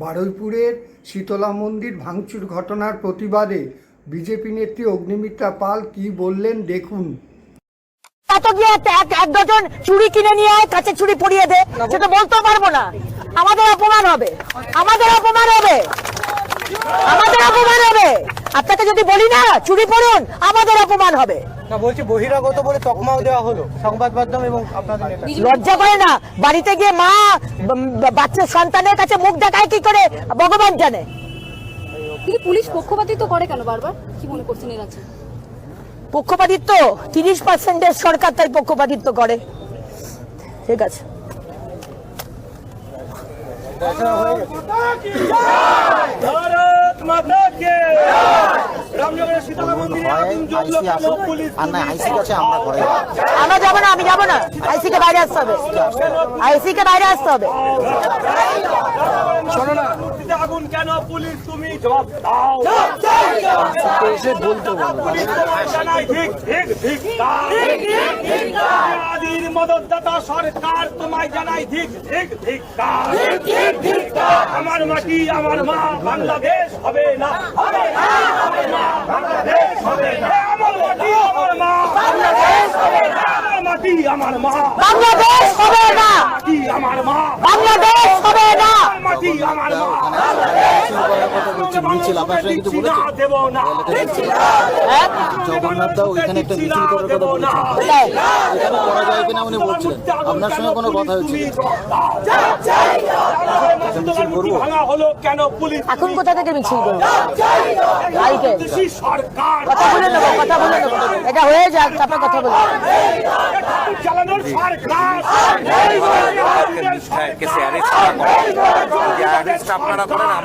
বারুইপুরের শীতলা মন্দির ভাঙচুর ঘটনার প্রতিবাদে বিজেপি নেত্রী অগ্নিমিত্রা পাল কি বললেন দেখুন। এক ডজন চুড়ি কিনে নিয়ে আয়, কাছে চুড়ি পরিয়ে দে, সেটা বলতেও পারবো না। আমাদের অপমান হবে, আমাদের অপমান হবে, আমাদের অপমান হবে। আপনাকে যদি বলি না চুড়ি পরুন, আমাদের অপমান হবে। না বলছি বহিরাগত বলে তকমাও দেওয়া হলো সংবাদ মাধ্যম এবং আপনাদের নেতা। লজ্জা করে না? বাড়িতে গিয়ে মা বাচ্চা সন্তানের কাছে মুখ দেখায় কি করে ভগবান জানে। কিন্তু পুলিশ পক্ষপাতিত্ব করে কেন বারবার? কি মনে করছেন এর আছে? পক্ষপাতিত্ব 30% সরকার তাই পক্ষপাতিত্ব করে। ঠিক আছে, আমরা যাবো না, আমি যাবো না। আইসি কে বাইরে আসতে হবে, আইসি কে বাইরে আসতে হবে। শোনো না, আগুন কেন পুলিশ তুমি জবাব দাও। এসে বলতে বলো ঠিক ঠিক ঠিক আদির মদতদাতা সরকার তোমায় জানাই ঠিক ঠিক ঠিক আমার মাটি আমার মা বাংলাদেশ হবে না, হবে না, হবে না, বাংলাদেশ হবে না। আমার মাটি আমার মা বাংলাদেশ হবে না, আমার মাটি আমার মা বাংলাদেশ হবে না, মাটি আমার মা বাংলাদেশ হবে না, মাটি আমার মা মিছিল আপনার সঙ্গে কিছু বলেছে দেব না। জগন্নাথ দাও এখানে একটা মিছিল করার কথা বলেছেন, এখানে করা যায় কিনা উনি বলছিলেন, আপনার সঙ্গে কোনো কথা হয়েছিল? ভাঙা হলো কেন পুলিশ? এখন কোথা থেকে মিছিল করবো? সরকার কথা বলে নেবো, কথা বলে নেবো, এটা হয়ে যাক তারপর কথা বলবো। চালানোর সরকার আপনারা করেন,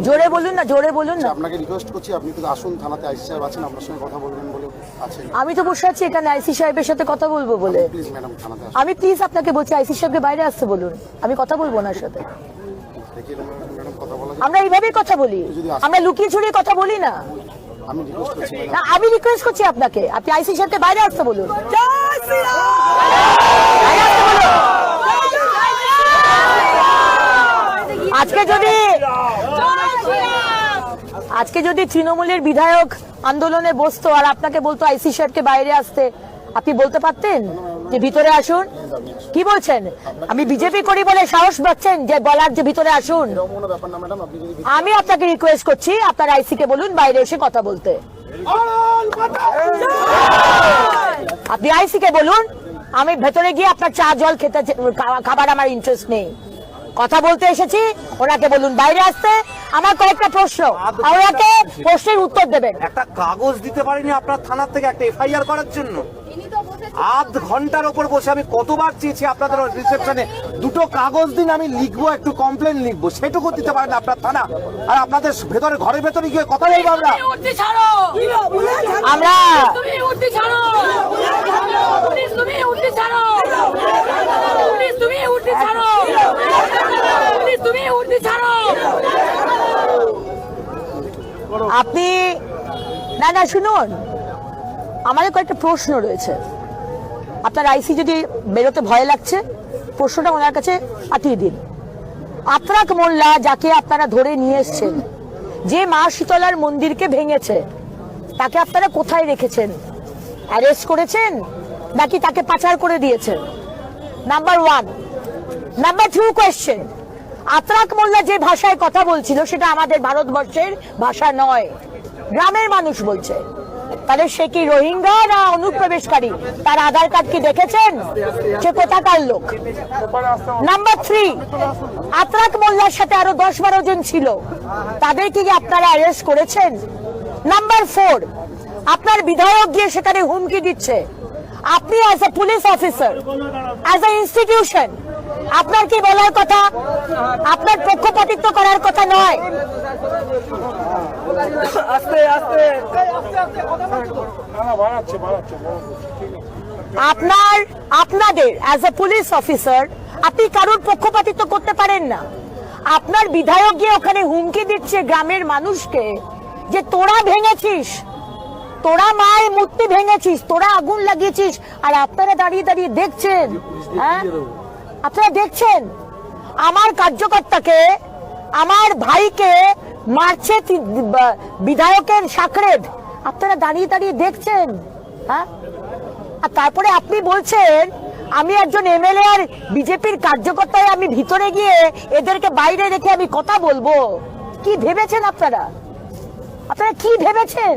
জোরে বলুন না, জোরে বলুন না। আপনাকে রিকোয়েস্ট করছি, আপনি তো আসুন থানাতে, আইসি সাহেব আছেন, আপনার সঙ্গে কথা বলবেন বলে আছেন। আমি তো বসে আছি এখানে আইসি সাহেবের সাথে কথা বলবো বলে। প্লিজ ম্যাডাম থানাতে আসুন। আমি প্লিজ আপনাকে বলছি আইসি সাহেবকে বাইরে আসতে বলুন, আমি কথা বলবো ওনার সাথে। দেখি ম্যাডাম কথা বলা যায়? আমরা এইভাবেই কথা বলি, আমরা লুকিয়ে ছড়িয়ে কথা বলি না। আমি রিকোয়েস্ট করছি না, আমি রিকোয়েস্ট করছি আপনাকে, আপনি আইসি সাহেবকে বাইরে আসতে বলুন। বাইরে আসতে বলুন। আজকে যদি তৃণমূলের বিধায়ক আন্দোলনে বসতো আর আপনাকে বলতো আইসি সাহেবকে বাইরে আসতে, আপনি বলতে পারতেন যে ভিতরে আসুন? কি বলছেন? আমি বিজেপি করি বলে সাহস পাচ্ছেন যে বলার যে ভিতরে আসুন? আমি আপনাকে রিকোয়েস্ট করছি আপনার আইসি কে বলুন বাইরে এসে কথা বলতে। আপনি আইসি কে বলুন আমি ভেতরে গিয়ে আপনার চা জল খেতে, খাবার আমার ইন্টারেস্ট নেই, কথা বলতে এসেছি। ওনাকে বলুন বাইরে আসতে। আমার কয়েকটা প্রশ্ন, ওনাকে প্রশ্নের উত্তর দেবেন। একটা কাগজ দিতে পারিনি আপনার থানার থেকে একটা এফআইআর করার জন্য। আধ ঘন্টার ওপর বসে আমি কতবার চেয়েছি আপনাদের রিসেপশনে দুটো কাগজ দিন, আমি লিখবো, একটু কমপ্লেন লিখবো, সেটুকু দিতে পারেন আপনার থানা। আর আপনাদের ভেতরে ঘরের ভেতরে গিয়ে কথা বলবো আমরা। আপনি না না শুনুন, আমাদের কয়েকটা প্রশ্ন রয়েছে। আপনার আইসি যদি বেরোতে ভয় লাগছে, প্রশ্নটা ওনার কাছে পাঠিয়ে দিন। আত্রাক মোল্লা যাকে আপনারা ধরে নিয়ে এসছেন, যে মা শীতলার মন্দিরকে ভেঙেছে, তাকে আপনারা কোথায় রেখেছেন? অ্যারেস্ট করেছেন নাকি তাকে পাচার করে দিয়েছেন? নাম্বার 1। নাম্বার 2 কোয়েশ্চেন, আত্রাক মোল্লা যে ভাষায় কথা বলছিল সেটা আমাদের ভারতবর্ষের ভাষা নয়, গ্রামের মানুষ বলছে। তাহলে সে কি রোহিঙ্গা না অনুপ্রবেশকারী? তার আধার কার্ড কি দেখেছেন? সে কোথাকার লোক? নাম্বার 3, আত্রাক মোল্লার সাথে আরো 10-12 জন ছিল, তাদেরকে কি আপনারা অ্যারেস্ট করেছেন? নাম্বার 4, আপনার বিধায়ক গিয়ে সেখানে হুমকি দিচ্ছে, আপনি as a police officer, as a institution, আপনার কি বলার কথা? আপনার পক্ষপাতিত্ব করার কথা নয়। আস্তে আস্তে আপনাদের অ্যাজ এ পুলিশ অফিসার আপনি কারোর পক্ষপাতিত্ব করতে পারেন না। আপনার বিধায়ক গিয়ে ওখানে হুমকি দিচ্ছে গ্রামের মানুষকে যে তোরা ভেঙেছিস, তোরা মায়ের মূর্তি ভেঙেছিস, তোরা আগুন লাগিয়েছিস, আর আপনারা দাঁড়িয়ে দাঁড়িয়ে দেখছেন। হ্যাঁ, আপনারা দেখছেন আমার কার্যকর্তাকে, আমার ভাইকে মারছে বিধায়কের সাকরেদ, আপনারা দাঁড়িয়ে দাঁড়িয়ে দেখছেন। হ্যাঁ, আর তারপরে আপনি বলছেন আমি একজন এমএলএ আর বিজেপির কার্যকর্তায় আমি ভিতরে গিয়ে এদেরকে বাইরে রেখে আমি কথা বলবো। কি ভেবেছেন আপনারা? আপনারা কি ভেবেছেন?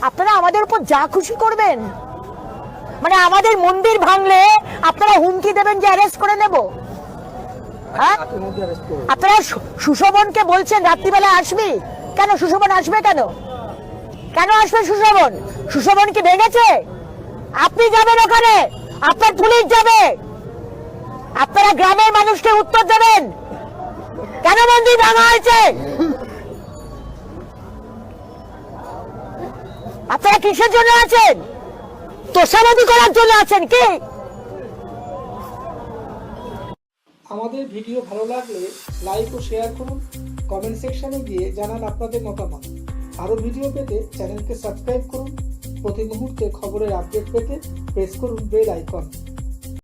আপনারা আমাদের উপর যা খুশি করবেন, মানে আমাদের মন্দির ভাঙলে আপনারা হুমকি দেবেন যে অ্যারেস্ট করে নেব? হ্যাঁ, আপনারা সুশোভনকে বলছেন রাত্রিবেলা আসবি কেন? সুশোভন আসবে কেন? কেন আসবে সুশোভন? সুশোভন কি ভেঙেছে? আপনি যাবেন ওখানে, আপনার পুলিশ যাবে, আপনারা গ্রামের মানুষকে উত্তর দেবেন কেন মন্দির ভাঙা হয়েছে। আপনারা কিসের জন্য আছেন? তোষামোদি করার জন্য আছেন কি? আমাদের ভিডিও ভালো লাগলে লাইক ও শেয়ার করুন, কমেন্ট সেকশনে গিয়ে জানান আপনাদের মতামত। আরও ভিডিও পেতে চ্যানেলকে সাবস্ক্রাইব করুন। প্রতি মুহূর্তে খবরের আপডেট পেতে প্রেস করুন বেল আইকন।